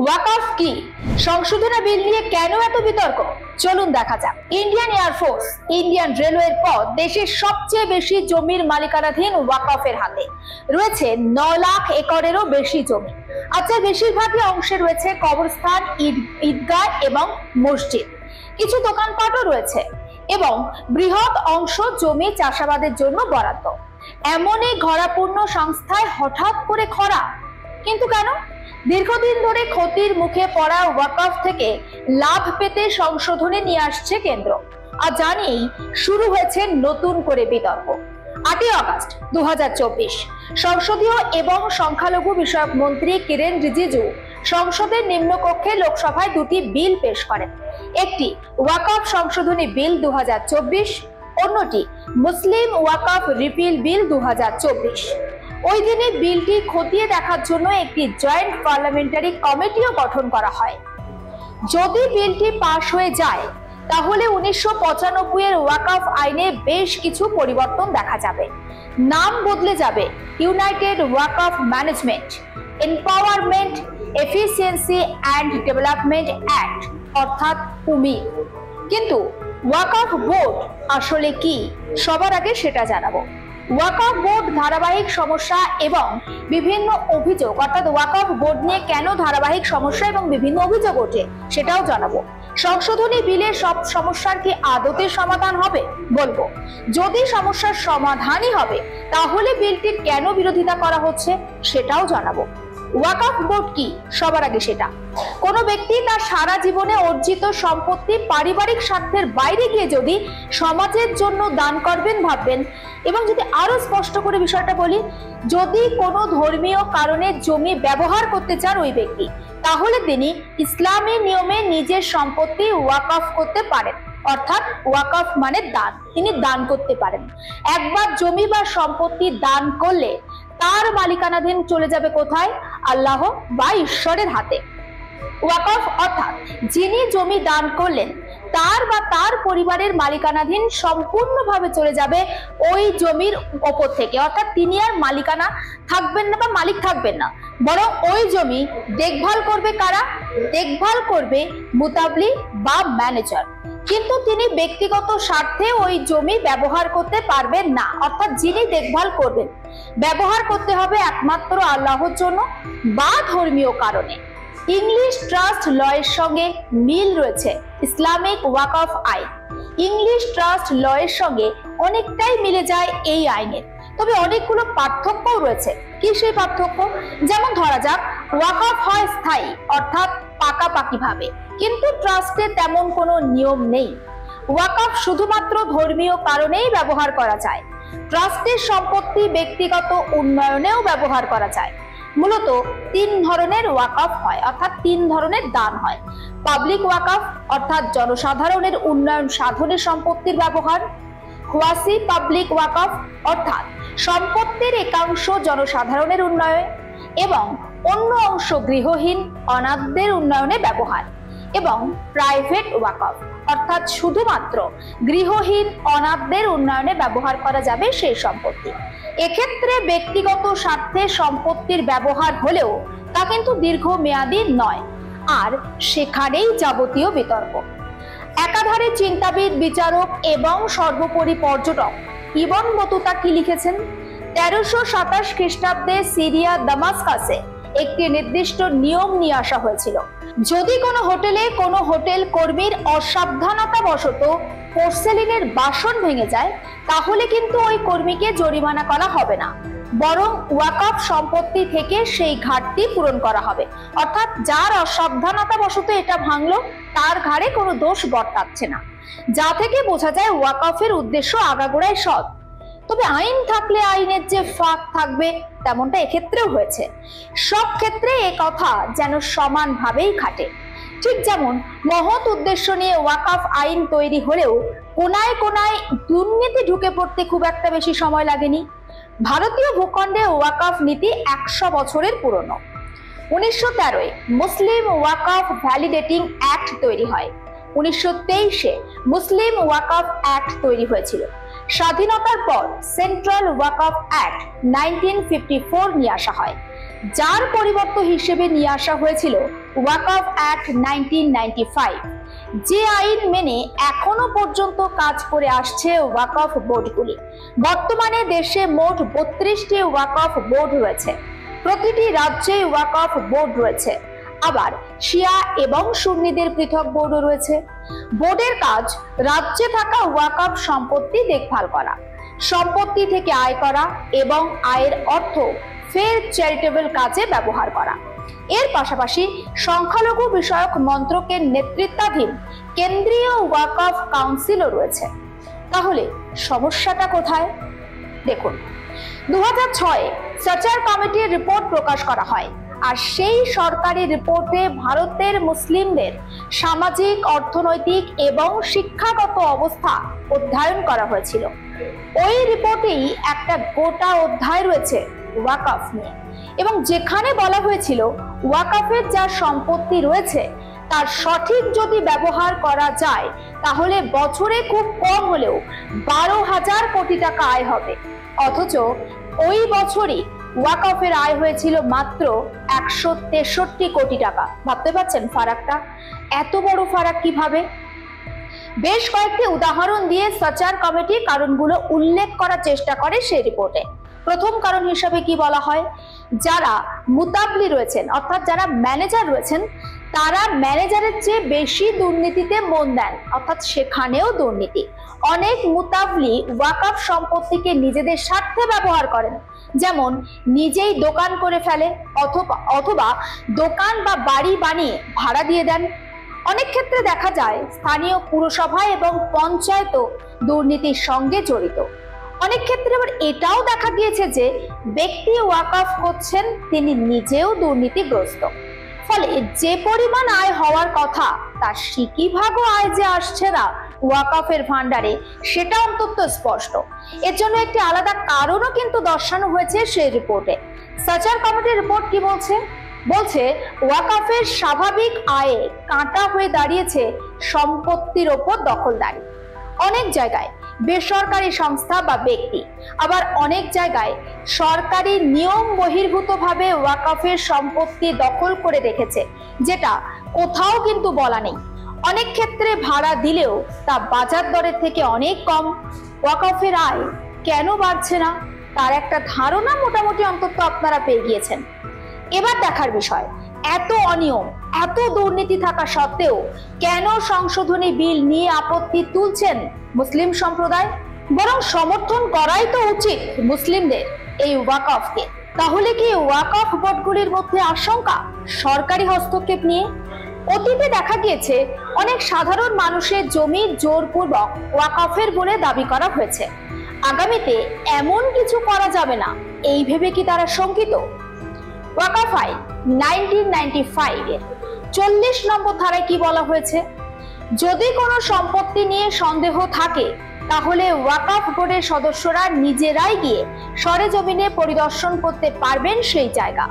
ওয়াকফ কি? সংশোধনী বিল নিয়ে কেন এত বিতর্ক? চলুন দেখা যাক। ইন্ডিয়ান এয়ারফোর্স, ইন্ডিয়ান রেলওয়ের পর দেশের সবচেয়ে বেশি জমির মালিকানাধীন ওয়াকফের হাতে রয়েছে 9 লাখ একরেরও বেশি জমি। আচ্ছা, বেশিরভাগই অংশে রয়েছে কবরস্থান, ঈদগাহ এবং মসজিদ। কিছু দোকানপাটও রয়েছে এবং বৃহৎ অংশ জমি চাষাবাদের জন্য বরাদ্দ। এমনই খরাপূর্ণ সংস্থায় হঠাৎ করে খরা, কিন্তু কেন? দীর্ঘদিন ধরে ক্ষতির মুখে পড়া ওয়াকফ থেকে লাভ পেতে সংশোধনী নিয়ে আসছে কেন্দ্র। আর জানিয়েই শুরু হয়েছে নতুন করে বিতর্ক। 8 আগস্ট 2024 সংসদীয় এবং সংখ্যালঘু বিষয়ক মন্ত্রী কিরেন রিজিজু সংসদের নিম্নকক্ষে লোকসভায় দুটি বিল পেশ করেন। একটি ওয়াকফ সংশোধনী বিল 2024, অন্যটি মুসলিম ওয়াকফ রিপিল বিল 2024। ওই দিনে বিলটি খতিয়ে দেখার জন্য একটি জয়েন্ট পার্লামেন্টারি কমিটিও গঠন করা হয়। যদি বিলটি পাশ হয়ে যায় তাহলে 1995 এর ওয়াকফ আইনে বেশ কিছু পরিবর্তন দেখা যাবে। নাম বদলে যাবে United Waqf management, empowerment, efficiency and development act অর্থাৎ উমি। কিন্তু ওয়াকফ বোর্ড আসলে কি, সবার আগে সেটা জানাবো। ওয়াকফ বোর্ড ধারাবাহিক সমস্যা এবং বিভিন্ন অভিযোগ, অর্থাৎ ওয়াকফ বোর্ড নিয়ে কেন ধারাবাহিক সমস্যা এবং বিভিন্ন অভিযোগ ওঠে সেটাও জানাবো। সংশোধনী বিলে সব সমস্যার কি আদতে সমাধান হবে বলবো। যদি সমস্যার সমাধানই হবে তাহলে বিলটির কেন বিরোধিতা করা হচ্ছে সেটাও জানাবো। ওয়াকফ বোর্ড কি, সবার আগে সেটা। কোনো ব্যক্তি তার সারা জীবনে অর্জিত সম্পত্তি পারিবারিক স্বার্থের বাইরে গিয়ে যদি সমাজের জন্য দান করবেন ভাববেন, এবং যদি আরো স্পষ্ট করে বিষয়টা বলি, যদি কোনো ধর্মীয় কারণে জমি ব্যবহার করতে চান ওই ব্যক্তি, তাহলে তিনি ইসলামী নিয়মে নিজের সম্পত্তি ওয়াকফ করতে পারেন। অর্থাৎ ওয়াকফ মানে দান, তিনি দান করতে পারেন। একবার জমি বা সম্পত্তি দান করলে তার মালিকানাধীন চলে যাবে কোথায়? আল্লাহ বা ঈশ্বরের হাতে। ওয়াকফ অর্থাৎ যিনি জমি দান করলেন তার বা তার পরিবারের মালিকানাধীন সম্পূর্ণভাবে চলে যাবে ওই জমির ওপর থেকে। অর্থাৎ তিনি আর মালিকানা থাকবেন না বা মালিক থাকবেন না, বরং ওই জমি দেখভাল করবে কারা? দেখভাল করবে মুতাবলি বা ম্যানেজার। কিন্তু তিনি ব্যক্তিগত স্বার্থে ওই জমি ব্যবহার করতে পারবেন না। অর্থাৎ যিনি দেখভাল করবেন, ব্যবহার করতে হবে একমাত্র আল্লাহর জন্য বা ধর্মীয় কারণে। ইংলিশ ট্রাস্ট ল এর সঙ্গে মিল রয়েছে ইসলামিক ওয়াকফ আইন। ইংলিশ ট্রাস্ট ল এর সঙ্গে অনেকটাই মিলে যায় এই আইনের, তবে অনেকগুলো পার্থক্যও রয়েছে। কি সেই পার্থক্য? যেমন ধরা যাক, ওয়াকফ হয় স্থায়ী অর্থাৎ পাকাপাকি ভাবে, কিন্তু ট্রাস্টে তেমন কোনো নিয়ম নেই। ওয়াকফ শুধুমাত্র ধর্মীয় কারণেই ব্যবহার করা যায়। ট্রাস্টের সম্পত্তি ব্যক্তিগত উন্নয়নেও ব্যবহার করা যায়। মূলত 3 ধরনের ওয়াকফ হয়, অর্থাৎ 3 ধরনের দান হয়। পাবলিক ওয়াকফ অর্থাৎ জনসাধারণের উন্নয়ন সাধনে সম্পত্তির ব্যবহার। ওয়াসি পাবলিক ওয়াকফ অর্থাৎ সম্পত্তির একাংশ জনসাধারণের উন্নয়ন এবং অন্য অংশ গৃহহীন অনাথদের উন্নয়নে ব্যবহার। এবং প্রাইভেট ওয়াকফ অর্থাৎ শুধুমাত্র গৃহহীন অনাথদের উন্নয়নে ব্যবহার করা যাবে সেই সম্পত্তি। এক্ষেত্রে ব্যক্তিগত স্বার্থে সম্পত্তির ব্যবহার হলেও তা কিন্তু দীর্ঘমেয়াদী নয়, আর সেখানেই যাবতীয় বিতর্ক। একাধারে চিন্তাবিদ, বিচারক এবং সর্বোপরি পর্যটক ইবন বতুতা কি লিখেছেন? 1327 খ্রিস্টাব্দে সিরিয়া দামাস্কাসে একটি নির্দিষ্ট নিয়ম নিয়ে আসা হয়েছিল। যদি কোনো হোটেলে কোনো হোটেল কর্মীর অসাবধানতা বশত পোর্সেলিনের বাসন ভেঙে যায়, তাহলে কিন্তু ওই কর্মীকে জরিমানা করা হবে না, বরং ওয়াকফ সম্পত্তি থেকে সেই ঘাটতি পূরণ করা হবে। অর্থাৎ যার অসাবধানতা বশত এটা ভাঙলো তার ঘাড়ে কোনো দোষ বর্তাচ্ছে না, যা থেকে বোঝা যায় ওয়াকফের উদ্দেশ্য আগাগোড়াই সৎ। তবে আইন থাকলে আইনের যে ফাঁক থাকবে, তেমনটা এক্ষেত্রেও হয়েছে। সব ক্ষেত্রে এ কথা যেন সমানভাবেই খাটে। ঠিক যেমন মহৎ উদ্দেশ্য নিয়ে ওয়াকফ আইন তৈরি হলেও কোনায় কোনায় দুর্নীতি ঢুকে পড়তে খুব একটা বেশি সময় লাগেনি। ভারতীয় ভূখণ্ডে ওয়াকফ নীতি 100 বছরের পুরনো। 1913-এ মুসলিম ওয়াকফ ভ্যালিডেটিং অ্যাক্ট তৈরি হয়। 1923-এ মুসলিম ওয়াকফ অ্যাক্ট তৈরি হয়েছিল। স্বাধীনতার পর সেন্ট্রাল ওয়াকফ অ্যাক্ট 1954 নিয়ে আসা হয়। যার পরিবর্তন হিসেবে নিয়ে আসা হয়েছিল ওয়াকফ অ্যাক্ট 1995, যে আইন মেনে এখনো পর্যন্ত কাজ করে আসছে ওয়াকফ বোর্ডগুলি। বর্তমানে দেশে মোট 32টি ওয়াকফ বোর্ড রয়েছে। প্রতিটি রাজ্যে ওয়াকফ বোর্ড রয়েছে। আবার শিয়া এবং সুন্নিদের পৃথক বোর্ডও রয়েছে। বোর্ডের কাজ রাজ্যে থাকা ওয়াকফ সম্পত্তি দেখভাল করা, সম্পত্তি থেকে আয় করা এবং আয়ের অর্থ ফের চ্যারিটেবল কাজে ব্যবহার করা। এর পাশাপাশি সংখ্যালঘু বিষয়ক মন্ত্রকের নেতৃত্বাধীন কেন্দ্রীয় ওয়াকফ কাউন্সিলও রয়েছে। তাহলে সমস্যাটা কোথায়? দেখুন, 2006-এ সাচার কমিটির রিপোর্ট প্রকাশ করা হয়, আর সেই সরকারি রিপোর্টে ভারতের মুসলিমদের সামাজিক, অর্থনৈতিক এবং শিক্ষাগত অবস্থা অধ্যয়ন করা হয়েছিল। ওই রিপোর্টেই একটা গোটা অধ্যায় রয়েছে ওয়াকফ নিয়ে, এবং যেখানে বলা হয়েছিল ওয়াকফের যা সম্পত্তি রয়েছে তার সঠিক যদি ব্যবহার করা যায় তাহলে বছরে খুব কম হলেও 12,000 কোটি টাকা আয় হবে। অথচ ওই বছরই ওয়াকফের আয় হয়েছিল মাত্র 163 কোটি টাকা। ভাবতে পারছেন ফারাকটা? এত বড় ফারাক কিভাবে? বেশ কয়েকটি উদাহরণ দিয়ে সাচার কমিটি কারণগুলো উল্লেখ করার চেষ্টা করে সেই রিপোর্টে। প্রথম কারণ হিসাবে কি বলা হয়, যারা মুতাবলি রয়েছেন অর্থাৎ যারা ম্যানেজার রয়েছেন তারা ম্যানেজারের চেয়ে বেশি দুর্নীতিতে মন দেন, অর্থাৎ সেখানেও দুর্নীতি। অনেক মুতাবলি ওয়াকফ সম্পত্তিকে নিজেদের স্বার্থে ব্যবহার করেন, যেমন নিজেই দোকান করে ফেলে অথবা দোকান বা বাড়ি বানিয়ে ভাড়া দিয়ে দেন। অনেক ক্ষেত্রে দেখা যায় স্থানীয় পুরসভা এবং পঞ্চায়েতও দুর্নীতির সঙ্গে জড়িত। অনেক ক্ষেত্রে আবার এটাও দেখা গিয়েছে যে ব্যক্তি ওয়াকফ করছেন তিনি নিজেও দুর্নীতিগ্রস্ত। ফলে যে পরিমাণ আয় হওয়ার কথা তার সিকিভাগও আয় যে আসছে না ওয়াকফের ভান্ডারে সেটা অন্তত স্পষ্ট। এর জন্য একটি আলাদা কারণও কিন্তু দর্শানো হয়েছে সেই রিপোর্টে। সাচার কমিটির রিপোর্ট কি বলছে ওয়াকফের স্বাভাবিক আয়ে কাঁটা হয়ে দাঁড়িয়েছে সম্পত্তির ওপর দখলদারি। অনেক জায়গায় বেসরকারি সংস্থা বা ব্যক্তি, আবার অনেক জায়গায় সরকারি নিয়ম বহির্ভূতভাবে ওয়াকফের সম্পত্তি দখল করে রেখেছে, যেটা কোথাও কিন্তু বলা নেই। অনেক ক্ষেত্রে ভাড়া দিলেও তা বাজার দরের থেকে অনেক কম। ওয়াকফের আয় কেন বাড়ছে না তার একটা ধারণা মোটামুটি অন্তত আপনারা পেয়ে গিয়েছেন। এবার দেখার বিষয়, এত অনিয়ম, এত দুর্নীতি থাকা সত্ত্বেও কেন সংশোধনী বিল নিয়ে আপত্তি তুলছেন মুসলিম সম্প্রদায়? বরং সমর্থন করাই তো উচিত মুসলিমদের এই ওয়াকফকে। তাহলে কি ওয়াকফ বোর্ডগুলির মধ্যে আশঙ্কা সরকারি হস্তক্ষেপ নিয়ে? অতীতে দেখা গিয়েছে অনেক সাধারণ মানুষের জমি জোরপূর্বক ওয়াকফের বলে দাবি করা হয়েছে। আগামীতে এমন কিছু করা যাবে না এই ভেবে কি তারা শঙ্কিত? ওয়াকফ আইন 1995-এর 40 নম্বর ধারায় কি বলা হয়েছে, যদি কোনো সম্পত্তি নিয়ে সন্দেহ থাকে তাহলে ওয়াকফ বোর্ডের সদস্যরা নিজেরাই গিয়ে সরেজমিনে পরিদর্শন করতে পারবেন সেই জায়গা।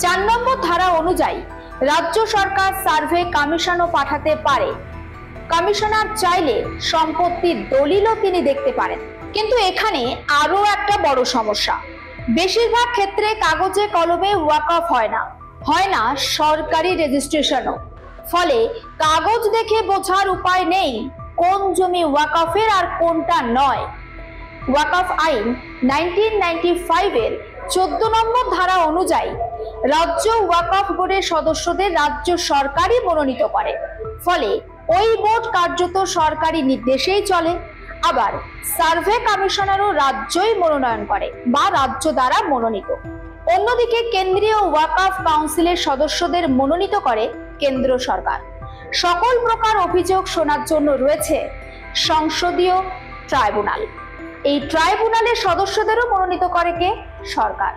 4 নম্বর ধারা অনুযায়ী রাজ্য সরকার সার্ভে কমিশনও পাঠাতে পারে। কমিশনার চাইলে সম্পত্তির দলিলও তিনি দেখতে পারেন। কিন্তু এখানে আরো একটা বড় সমস্যা, বেশিরভাগ ক্ষেত্রে কাগজে কলমে ওয়াকফ হয় না সরকারি রেজিস্ট্রেশনও। ফলে কাগজ দেখে বোঝার উপায় নেই কোন জমি ওয়াকফের আর কোনটা নয়। ওয়াকফ আইন 1995-এর 14 নম্বর ধারা অনুযায়ী রাজ্য ওয়াকফ বোর্ডের সদস্যদের রাজ্য সরকারই মনোনীত করে। ফলে ওই বোর্ড কার্যত সরকারি নির্দেশেই চলে। আবার সার্ভে কমিশনারও রাজ্যই মনোনয়ন করে বা রাজ্য দ্বারা মনোনীত। অন্যদিকে কেন্দ্রীয় ওয়াকফ কাউন্সিলের সদস্যদের মনোনীত করে কেন্দ্র সরকার। সকল প্রকার অভিযোগ শোনার জন্য রয়েছে সংসদীয় ট্রাইব্যুনাল। এই ট্রাইব্যুনালের সদস্যদেরও মনোনীত করে কে? সরকার।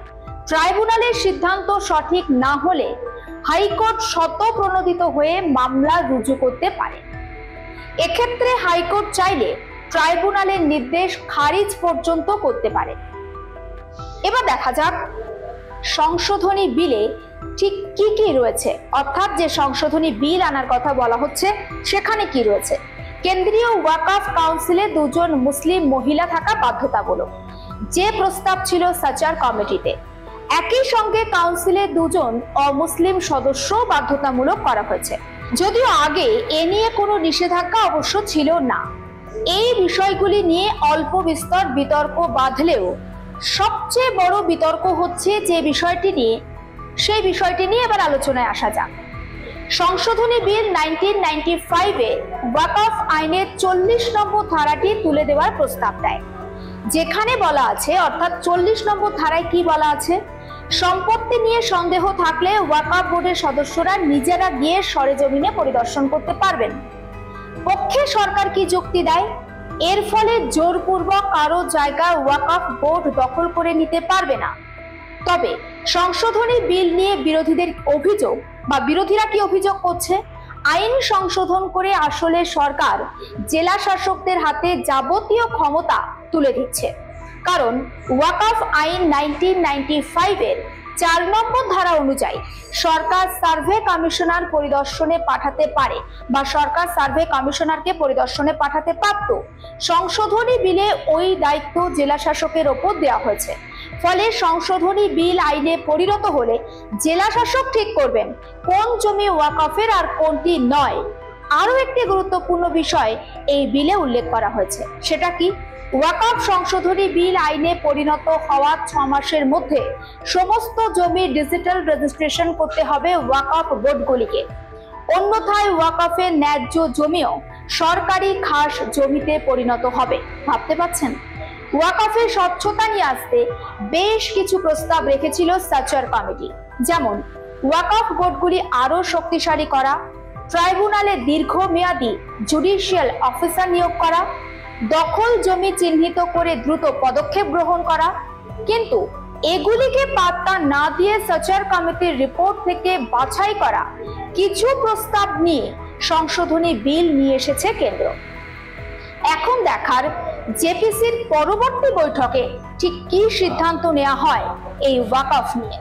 ট্রাইব্যুনালের সিদ্ধান্ত সঠিক না হলে হাইকোর্ট স্বতঃপ্রণোদিত হয়ে মামলা রুজু করতে পারে। এক্ষেত্রে হাইকোর্ট চাইলে ট্রাইব্যুনালের নির্দেশ খারিজ পর্যন্ত করতে পারে। এবার দেখা যাক সংশোধনী বিলে ঠিক কি কি রয়েছে, অর্থাৎ যে সংশোধনী বিল আনার কথা বলা হচ্ছে সেখানে কি রয়েছে। কেন্দ্রীয় ওয়াকফ কাউন্সিলে 2 জন মুসলিম মহিলা থাকা বাধ্যতামূলক, যে প্রস্তাব ছিল সাচার কমিটিতে। একই সঙ্গে কাউন্সিলে 2 জন অমুসলিম সদস্য বাধ্যতামূলক করা হয়েছে। যদিও আগে এ নিয়ে কোনো নিষেধাজ্ঞা অবশ্য ছিল না। এই বিষয়গুলি নিয়ে অল্প বিস্তর বিতর্ক বাঁধলেও সবচেয়ে বড় বিতর্ক হচ্ছে যে বিষয়টি নিয়ে, সেই বিষয়টি নিয়ে এবার আলোচনায় আসা যাক। সংশোধনী বিল 1995-এ ওয়াকফ আইনের 40 নম্বর ধারাটি তুলে দেওয়ার প্রস্তাব দেয়, যেখানে বলা আছে, অর্থাৎ 40 নম্বর ধারায় কি বলা আছে, সম্পত্তি নিয়ে সন্দেহ থাকলে ওয়াকফ বোর্ডের সদস্যরা নিজেরা গিয়ে সরেজমিনে পরিদর্শন করতে পারবেন। পক্ষে সরকার কি যুক্তি দেয়? এর ফলে জোরপূর্বক কারো জায়গা ওয়াকফ বোর্ড দখল করে নিতে পারবে না। তবে সংশোধনী বিল নিয়ে বিরোধীদের অভিযোগ, বা বিরোধীরা কি অভিযোগ করছে, আইন সংশোধন করে আসলে সরকার জেলা শাসকদের হাতে যাবতীয় ক্ষমতা তুলে দিচ্ছে। কারণ ওয়াকফ আইন 1995-এর 4 নম্বর ধারা অনুযায়ী সরকার সার্ভে কমিশনার পরিদর্শনে পাঠাতে পারে, বা সরকার সার্ভে কমিশনারকে পরিদর্শনে পাঠাতে পারত। সংশোধনী বিলে ওই দায়িত্ব জেলা শাসকের ওপর দেওয়া হয়েছে। ফলে সংশোধনী বিল আইনে পরিণত হলে জেলা শাসক ঠিক করবেন কোন জমি ওয়াকফের আর কোনটি নয়। আরো একটি গুরুত্বপূর্ণ বিষয় এই বিলে উল্লেখ করা হয়েছে, সেটা কি, ওয়াকফ সংশোধনী বিল আইনে পরিণত হওয়ার 6 মাসের মধ্যে সমস্ত জমির ডিজিটাল রেজিস্ট্রেশন করতে হবে ওয়াকফ বোর্ডগুলিকে। অন্যথায় ওয়াকফের ন্যায্য জমিও সরকারি খাস জমিতে পরিণত হবে। ভাবতে পারছেন? ওয়াকফের স্বচ্ছতা নিয়ে আসতে বেশ কিছু প্রস্তাব রেখেছিল সাচার কমিটি, যেমন ওয়াকফ বোর্ডগুলি আরো শক্তিশালী করা, ট্রাইব্যুনালে দীর্ঘমেয়াদী জুডিশিয়াল অফিসার নিয়োগ করা, দখল জমি চিহ্নিত করে দ্রুত পদক্ষেপ গ্রহণ করা। কিন্তু এগুলিকে পাত্তা না দিয়ে সাচার কমিটির রিপোর্ট থেকে বাছাই করা কিছু প্রস্তাব নিয়ে সংশোধনী বিল নিয়ে এসেছে কেন্দ্র। এখন দেখার জেপিসির পরবর্তী বৈঠকে ঠিক কি সিদ্ধান্ত নেওয়া হয় এই ওয়াকফ নিয়ে।